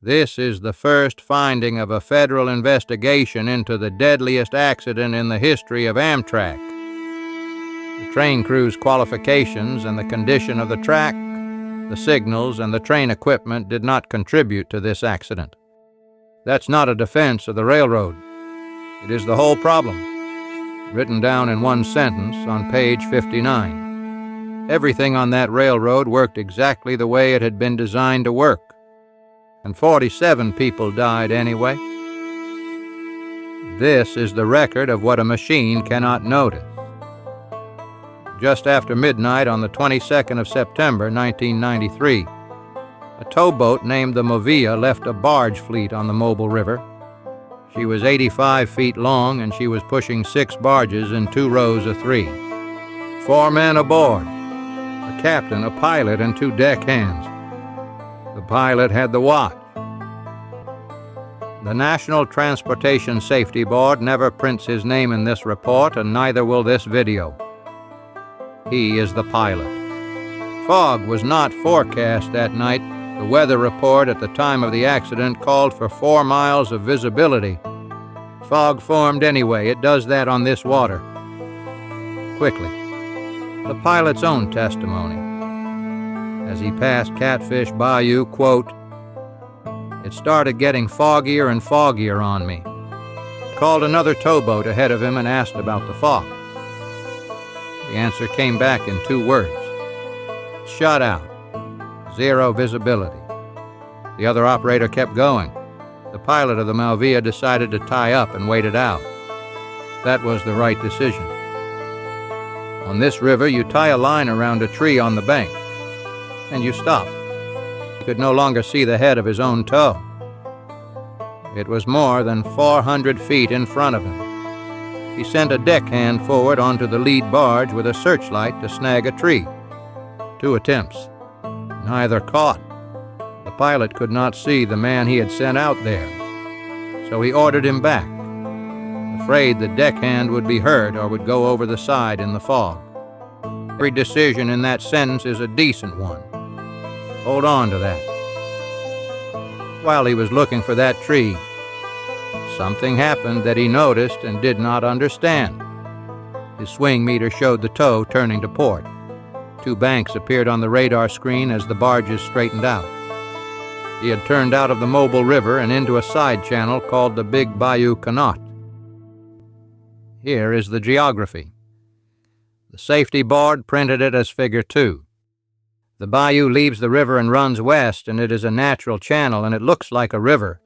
This is the first finding of a federal investigation into the deadliest accident in the history of Amtrak. The train crew's qualifications and the condition of the track, the signals, and the train equipment did not contribute to this accident. That's not a defense of the railroad. It is the whole problem, written down in one sentence on page 59. Everything on that railroad worked exactly the way it had been designed to work. And 47 people died anyway. This is the record of what a machine cannot notice. Just after midnight on the 22nd of September, 1993, a towboat named the Mauvilla left a barge fleet on the Mobile River. She was 85 feet long and she was pushing 6 barges in 2 rows of 3. 4 men aboard, a captain, a pilot, and 2 deckhands. The pilot had the watch. The National Transportation Safety Board never prints his name in this report, and neither will this video. He is the pilot. Fog was not forecast that night. The weather report at the time of the accident called for 4 miles of visibility. Fog formed anyway. It does that on this water. Quickly, the pilot's own testimony. As he passed Catfish Bayou, quote, "It started getting foggier and foggier on me. Called another towboat ahead of him and asked about the fog. The answer came back in 2 words. Shut out. 0 visibility. The other operator kept going. The pilot of the Mauvilla decided to tie up and wait it out. That was the right decision. On this river, you tie a line around a tree on the bank, and you stop. He could no longer see the head of his own tow. It was more than 400 feet in front of him. He sent a deckhand forward onto the lead barge with a searchlight to snag a tree. 2 attempts. Neither caught. The pilot could not see the man he had sent out there, so he ordered him back, afraid the deckhand would be hurt or would go over the side in the fog. Every decision in that sentence is a decent one. Hold on to that. While he was looking for that tree, something happened that he noticed and did not understand. His swing meter showed the tow turning to port. 2 banks appeared on the radar screen as the barges straightened out. He had turned out of the Mobile River and into a side channel called the Big Bayou Canot. Here is the geography. The safety board printed it as Figure 2. The bayou leaves the river and runs west, and it is a natural channel, and it looks like a river.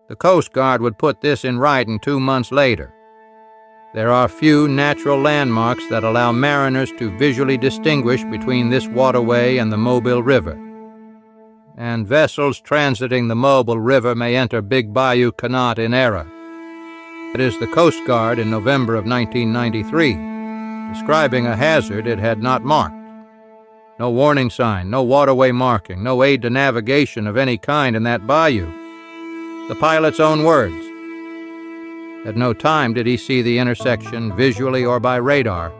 The Coast Guard would put this in writing 2 months later. There are few natural landmarks that allow mariners to visually distinguish between this waterway and the Mobile River. And vessels transiting the Mobile River may enter Big Bayou Canot in error. It is the Coast Guard in November of 1993, describing a hazard it had not marked. No warning sign, no waterway marking, no aid to navigation of any kind in that bayou. The pilot's own words. At no time did he see the intersection visually or by radar.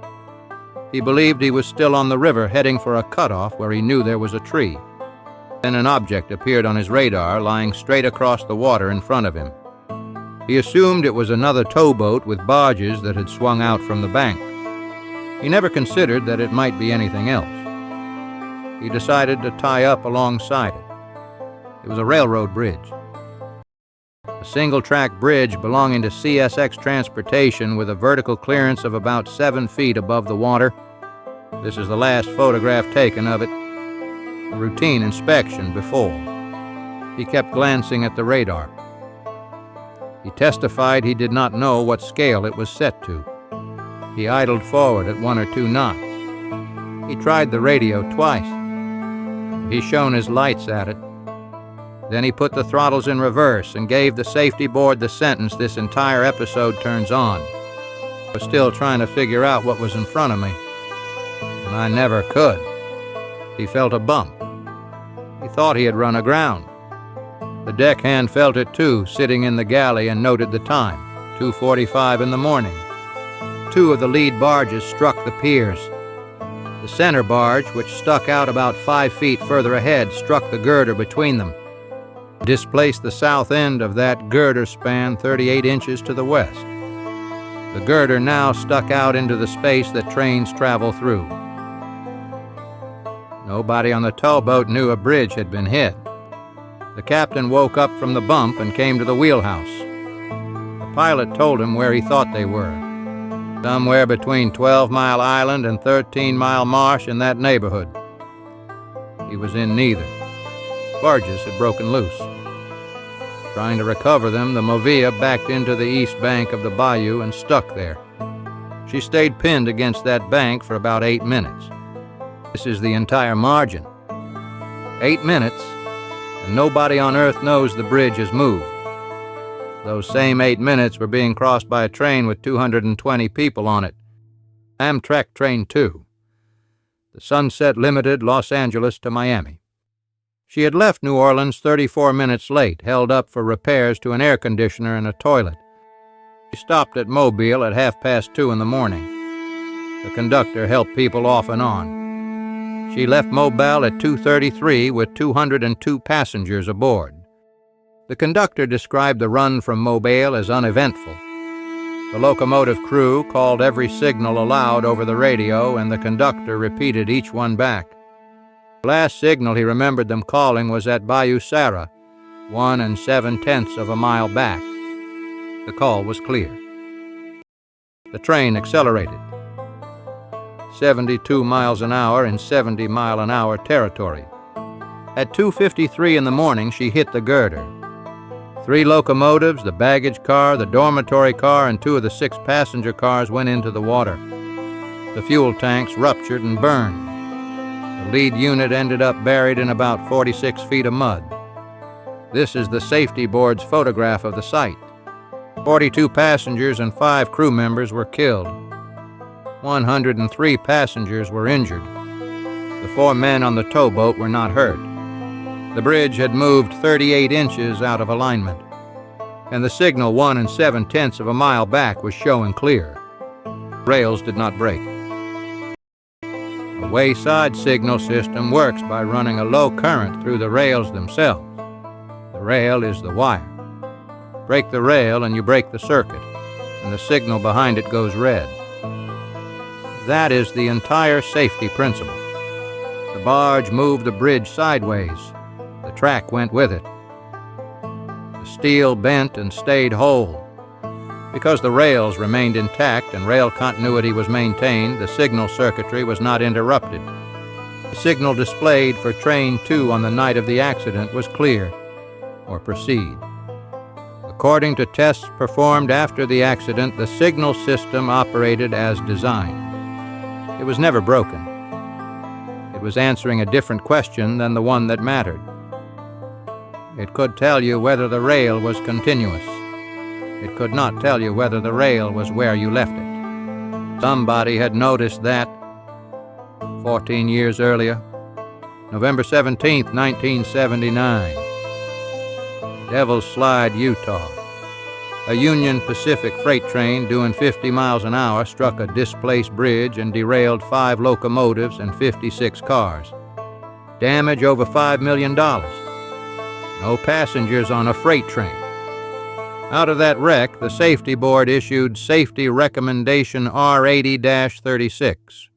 He believed he was still on the river heading for a cutoff where he knew there was a tree. Then an object appeared on his radar lying straight across the water in front of him. He assumed it was another towboat with barges that had swung out from the bank. He never considered that it might be anything else. He decided to tie up alongside it. It was a railroad bridge. A single-track bridge belonging to CSX Transportation with a vertical clearance of about 7 feet above the water. This is the last photograph taken of it. A routine inspection before. He kept glancing at the radar. He testified he did not know what scale it was set to. He idled forward at 1 or 2 knots. He tried the radio twice. He shone his lights at it. Then he put the throttles in reverse and gave the safety board the sentence this entire episode turns on. I was still trying to figure out what was in front of me, and I never could. He felt a bump. He thought he had run aground. The deckhand felt it too, sitting in the galley, and noted the time, 2:45 in the morning. 2 of the lead barges struck the piers. The center barge, which stuck out about 5 feet further ahead, struck the girder between them. displaced the south end of that girder span 38 inches to the west. The girder now stuck out into the space that trains travel through. Nobody on the towboat knew a bridge had been hit. The captain woke up from the bump and came to the wheelhouse. The pilot told him where he thought they were. Somewhere between 12 Mile Island and 13 Mile Marsh, in that neighborhood. He was in neither. Barges had broken loose. Trying to recover them, the Mauvilla backed into the east bank of the bayou and stuck there. She stayed pinned against that bank for about 8 minutes. This is the entire margin. 8 minutes, and nobody on earth knows the bridge has moved. Those same 8 minutes were being crossed by a train with 220 people on it. Amtrak Train 2. The Sunset Limited, Los Angeles to Miami. She had left New Orleans 34 minutes late, held up for repairs to an air conditioner and a toilet. She stopped at Mobile at 2:30 in the morning. The conductor helped people off and on. She left Mobile at 2:33 with 202 passengers aboard. The conductor described the run from Mobile as uneventful. The locomotive crew called every signal aloud over the radio, and the conductor repeated each one back. The last signal he remembered them calling was at Bayou Sarah, 1 7/10 mile back. The call was clear. The train accelerated. 72 miles an hour in 70 mile an hour territory. At 2:53 in the morning, she hit the girder. 3 locomotives, the baggage car, the dormitory car, and 2 of the 6 passenger cars went into the water. The fuel tanks ruptured and burned. The lead unit ended up buried in about 46 feet of mud. This is the safety board's photograph of the site. 42 passengers and 5 crew members were killed. 103 passengers were injured. The 4 men on the towboat were not hurt. The bridge had moved 38 inches out of alignment, and the signal 1 7/10 mile back was showing clear. Rails did not break. A wayside signal system works by running a low current through the rails themselves. The rail is the wire. Break the rail and you break the circuit, and the signal behind it goes red. That is the entire safety principle. The barge moved the bridge sideways. The track went with it. The steel bent and stayed whole. Because the rails remained intact and rail continuity was maintained, the signal circuitry was not interrupted. The signal displayed for Train 2 on the night of the accident was clear, or proceed. According to tests performed after the accident, the signal system operated as designed. It was never broken. It was answering a different question than the one that mattered. It could tell you whether the rail was continuous. It could not tell you whether the rail was where you left it. Somebody had noticed that 14 years earlier, November 17, 1979. Devil's Slide, Utah. A Union Pacific freight train doing 50 miles an hour struck a displaced bridge and derailed 5 locomotives and 56 cars. Damage over $5 million. No passengers on a freight train. Out of that wreck, the safety board issued Safety Recommendation R80-36.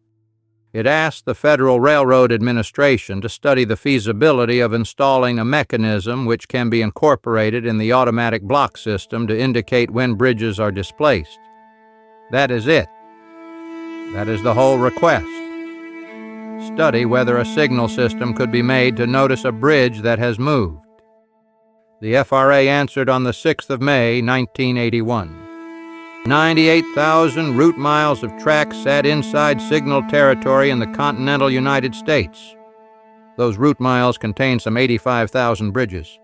It asked the Federal Railroad Administration to study the feasibility of installing a mechanism which can be incorporated in the automatic block system to indicate when bridges are displaced. That is it. That is the whole request. Study whether a signal system could be made to notice a bridge that has moved. The FRA answered on the 6th of May, 1981. 98,000 route miles of track sat inside signal territory in the continental United States. Those route miles contain some 85,000 bridges.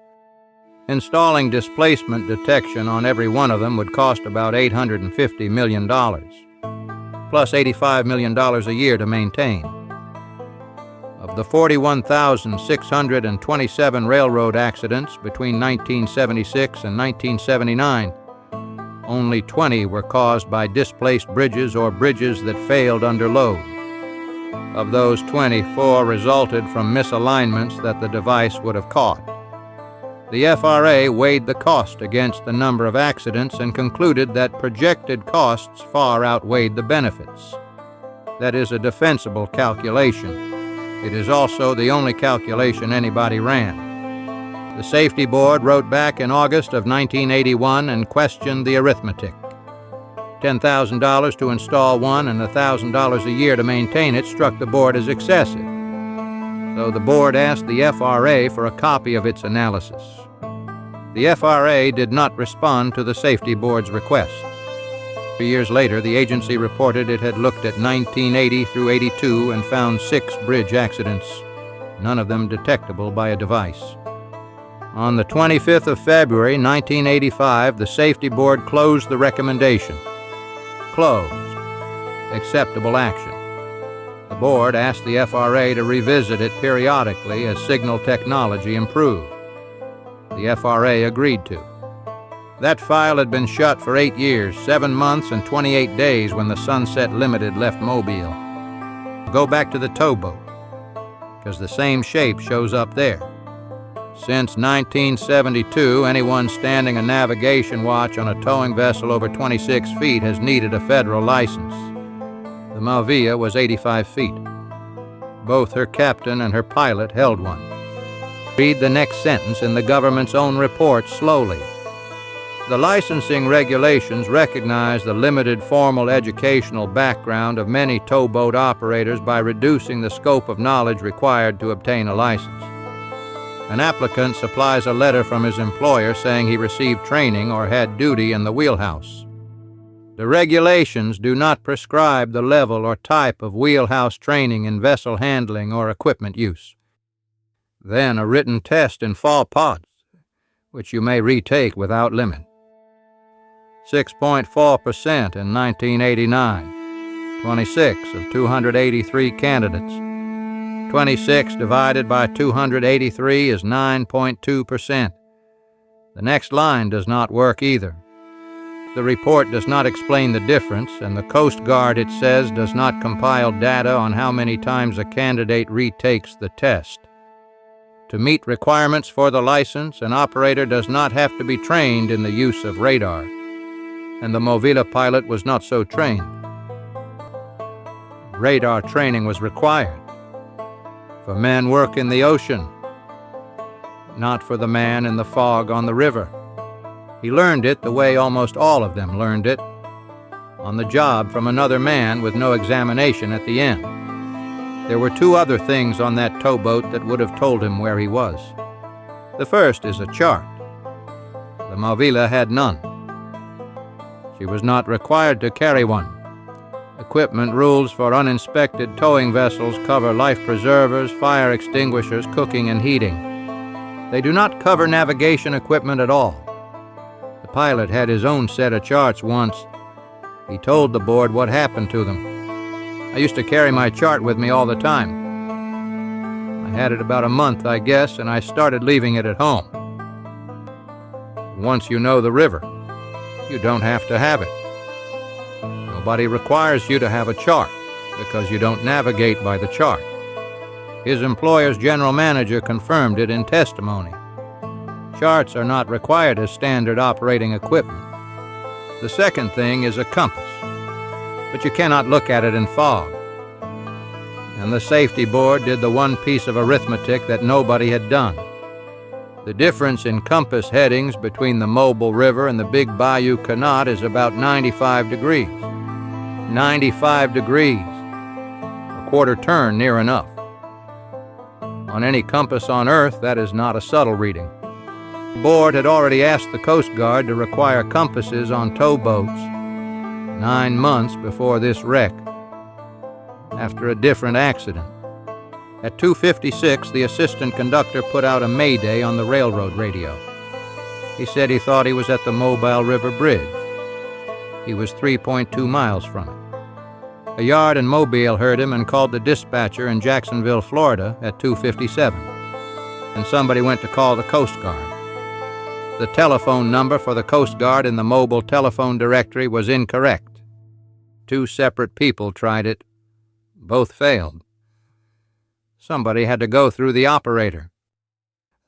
Installing displacement detection on every one of them would cost about $850 million, plus $85 million a year to maintain. Of the 41,627 railroad accidents between 1976 and 1979, only 20 were caused by displaced bridges or bridges that failed under load. Of those 20, 4 resulted from misalignments that the device would have caught. The FRA weighed the cost against the number of accidents and concluded that projected costs far outweighed the benefits. That is a defensible calculation. It is also the only calculation anybody ran. The Safety Board wrote back in August of 1981 and questioned the arithmetic. $10,000 to install one and $1,000 a year to maintain it struck the board as excessive. So the board asked the FRA for a copy of its analysis. The FRA did not respond to the Safety Board's request. 3 years later, the agency reported it had looked at 1980 through 82 and found 6 bridge accidents, none of them detectable by a device. On the 25th of February, 1985, the Safety Board closed the recommendation. Closed. Acceptable action. The board asked the FRA to revisit it periodically as signal technology improved. The FRA agreed to. That file had been shut for 8 years, 7 months, and 28 days when the Sunset Limited left Mobile. Go back to the towboat, because the same shape shows up there. Since 1972, anyone standing a navigation watch on a towing vessel over 26 feet has needed a federal license. The Mauvilla was 85 feet. Both her captain and her pilot held one. Read the next sentence in the government's own report slowly. The licensing regulations recognize the limited formal educational background of many towboat operators by reducing the scope of knowledge required to obtain a license. An applicant supplies a letter from his employer saying he received training or had duty in the wheelhouse. The regulations do not prescribe the level or type of wheelhouse training in vessel handling or equipment use. Then a written test in fall pods, which you may retake without limit. 6.4% in 1989, 26 of 283 candidates. 26 divided by 283 is 9.2%. The next line does not work either. The report does not explain the difference, and the Coast Guard, it says, does not compile data on how many times a candidate retakes the test. To meet requirements for the license, an operator does not have to be trained in the use of radar, and the Mauvilla pilot was not so trained. Radar training was required for men work in the ocean, not for the man in the fog on the river. He learned it the way almost all of them learned it, on the job from another man with no examination at the end. There were 2 other things on that towboat that would have told him where he was. The first is a chart. The Mauvilla had none. She was not required to carry one. Equipment rules for uninspected towing vessels cover life preservers, fire extinguishers, cooking, and heating. They do not cover navigation equipment at all. The pilot had his own set of charts once. He told the board what happened to them. I used to carry my chart with me all the time. I had it about a month, I guess, and I started leaving it at home. Once you know the river, you don't have to have it. Nobody requires you to have a chart because you don't navigate by the chart. His employer's general manager confirmed it in testimony. Charts are not required as standard operating equipment. The second thing is a compass, but you cannot look at it in fog. And the Safety Board did the one piece of arithmetic that nobody had done. The difference in compass headings between the Mobile River and the Big Bayou Canot is about 95 degrees. 95 degrees. A quarter turn near enough. On any compass on Earth, that is not a subtle reading. The board had already asked the Coast Guard to require compasses on towboats 9 months before this wreck, after a different accident. At 2:56, the assistant conductor put out a mayday on the railroad radio. He said he thought he was at the Mobile River Bridge. He was 3.2 miles from it. A yard in Mobile heard him and called the dispatcher in Jacksonville, Florida at 2:57, and somebody went to call the Coast Guard. The telephone number for the Coast Guard in the mobile telephone directory was incorrect. 2 separate people tried it. Both failed. Somebody had to go through the operator.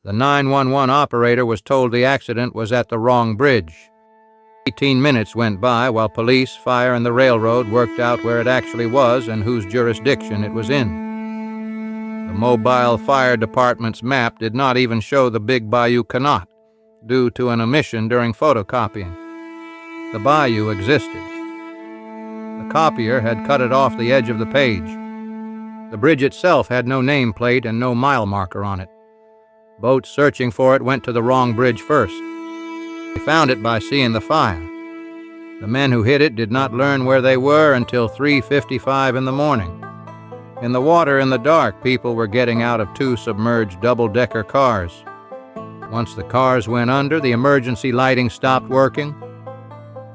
The 911 operator was told the accident was at the wrong bridge. 18 minutes went by while police, fire, and the railroad worked out where it actually was and whose jurisdiction it was in. The Mobile Fire Department's map did not even show the Big Bayou Canot, due to an omission during photocopying. The bayou existed. The copier had cut it off the edge of the page. The bridge itself had no nameplate and no mile marker on it. Boats searching for it went to the wrong bridge first. They found it by seeing the fire. The men who hit it did not learn where they were until 3:55 in the morning. In the water in the dark, people were getting out of 2 submerged double-decker cars. Once the cars went under, the emergency lighting stopped working.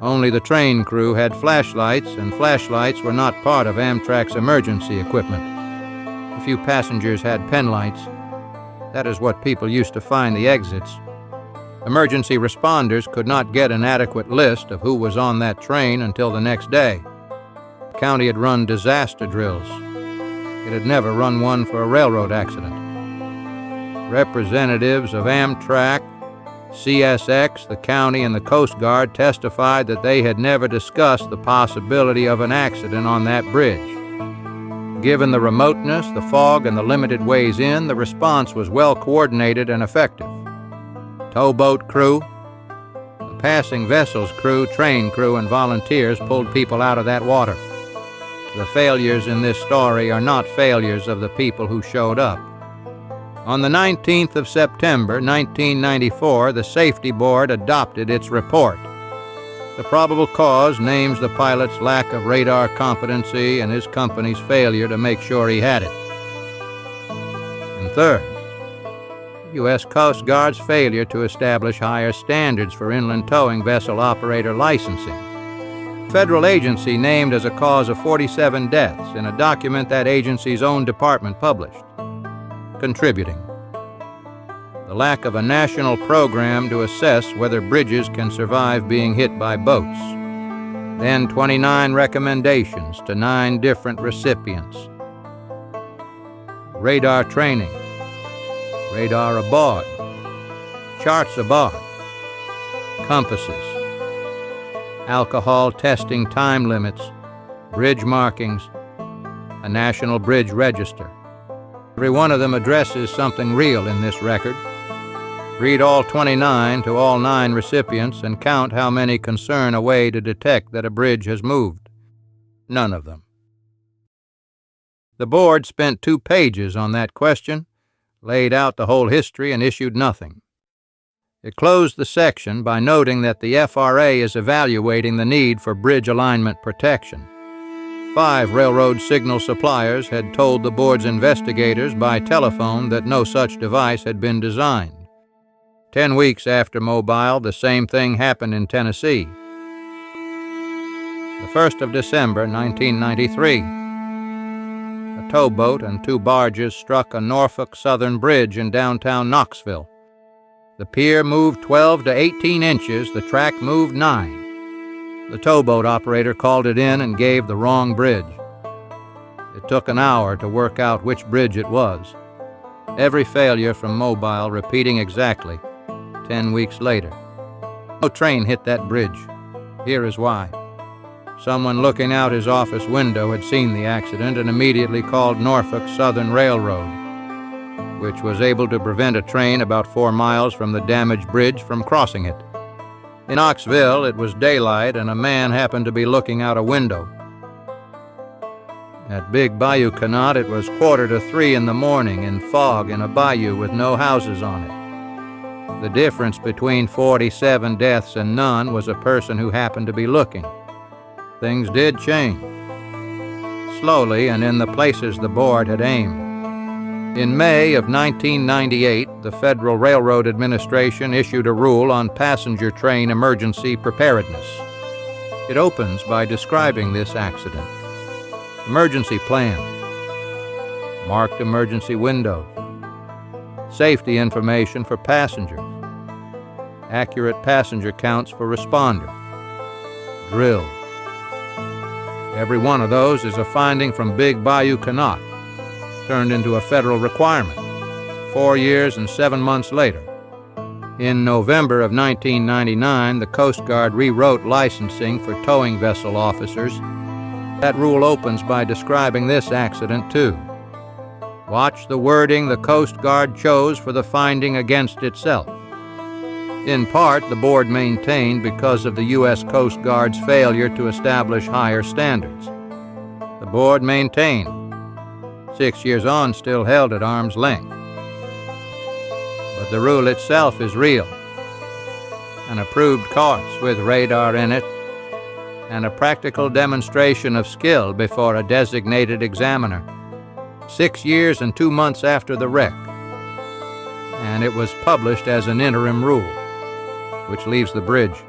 Only the train crew had flashlights, and flashlights were not part of Amtrak's emergency equipment. A few passengers had penlights. That is what people used to find the exits. Emergency responders could not get an adequate list of who was on that train until the next day. The county had run disaster drills. It had never run one for a railroad accident. Representatives of Amtrak, CSX, the county, and the Coast Guard testified that they had never discussed the possibility of an accident on that bridge. Given the remoteness, the fog, and the limited ways in, the response was well coordinated and effective. Towboat crew, the passing vessel's crew, train crew, and volunteers pulled people out of that water. The failures in this story are not failures of the people who showed up. On the 19th of September, 1994, the Safety Board adopted its report. The probable cause names the pilot's lack of radar competency and his company's failure to make sure he had it. And third, U.S. Coast Guard's failure to establish higher standards for inland towing vessel operator licensing. The federal agency named as a cause of 47 deaths in a document that agency's own department published. Contributing: the lack of a national program to assess whether bridges can survive being hit by boats. Then 29 recommendations to 9 different recipients. Radar training, radar aboard, charts aboard, compasses, alcohol testing time limits, bridge markings, a national bridge register. Every one of them addresses something real in this record. Read all 29 to all 9 recipients and count how many concern a way to detect that a bridge has moved. None of them. The board spent 2 pages on that question, laid out the whole history, and issued nothing. It closed the section by noting that the FRA is evaluating the need for bridge alignment protection. 5 railroad signal suppliers had told the board's investigators by telephone that no such device had been designed. 10 weeks after Mobile, the same thing happened in Tennessee. The 1st of December, 1993, a towboat and 2 barges struck a Norfolk Southern bridge in downtown Knoxville. The pier moved 12 to 18 inches, the track moved 9. The towboat operator called it in and gave the wrong bridge. It took an hour to work out which bridge it was. Every failure from Mobile repeating exactly 10 weeks later. No train hit that bridge. Here is why. Someone looking out his office window had seen the accident and immediately called Norfolk Southern Railroad, which was able to prevent a train about 4 miles from the damaged bridge from crossing it. In Knoxville, it was daylight and a man happened to be looking out a window. At Big Bayou Canot, it was 2:45 in the morning in fog in a bayou with no houses on it. The difference between 47 deaths and none was a person who happened to be looking. Things did change, slowly and in the places the board had aimed. In May of 1998, the Federal Railroad Administration issued a rule on passenger train emergency preparedness. It opens by describing this accident. Emergency plan, marked emergency windows, safety information for passengers, accurate passenger counts for responders, drill. Every one of those is a finding from Big Bayou Canot, turned into a federal requirement. 4 years and 7 months later. In November of 1999, the Coast Guard rewrote licensing for towing vessel officers. That rule opens by describing this accident, too. Watch the wording the Coast Guard chose for the finding against itself. In part, the board maintained because of the U.S. Coast Guard's failure to establish higher standards. The board maintained. 6 years on, still held at arm's length. But the rule itself is real. An approved course with radar in it, and a practical demonstration of skill before a designated examiner. 6 years and 2 months after the wreck. And it was published as an interim rule, which leaves the bridge.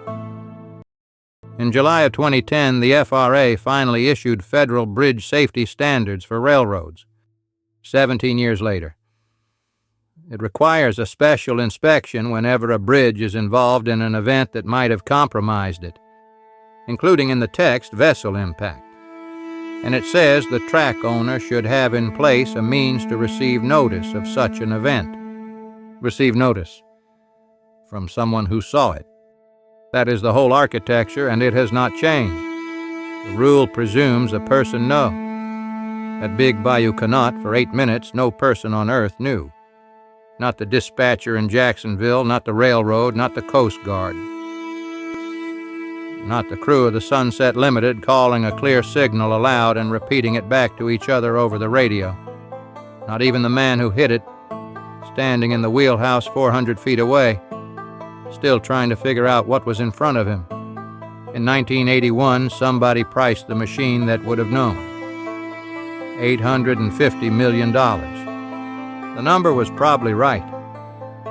In July of 2010, the FRA finally issued federal bridge safety standards for railroads. 17 years later. It requires a special inspection whenever a bridge is involved in an event that might have compromised it, including in the text vessel impact. And it says the track owner should have in place a means to receive notice of such an event. Receive notice from someone who saw it. That is the whole architecture, and it has not changed. The rule presumes a person know. At Big Bayou Canot, for 8 minutes, no person on earth knew. Not the dispatcher in Jacksonville, not the railroad, not the Coast Guard. Not the crew of the Sunset Limited calling a clear signal aloud and repeating it back to each other over the radio. Not even the man who hit it, standing in the wheelhouse 400 feet away, still trying to figure out what was in front of him. In 1981, somebody priced the machine that would have known. $850 million. The number was probably right.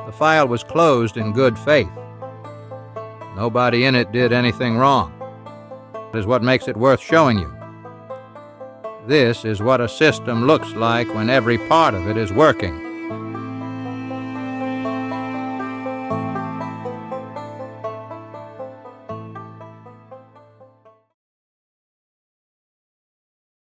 The file was closed in good faith. Nobody in it did anything wrong. That is what makes it worth showing you. This is what a system looks like when every part of it is working.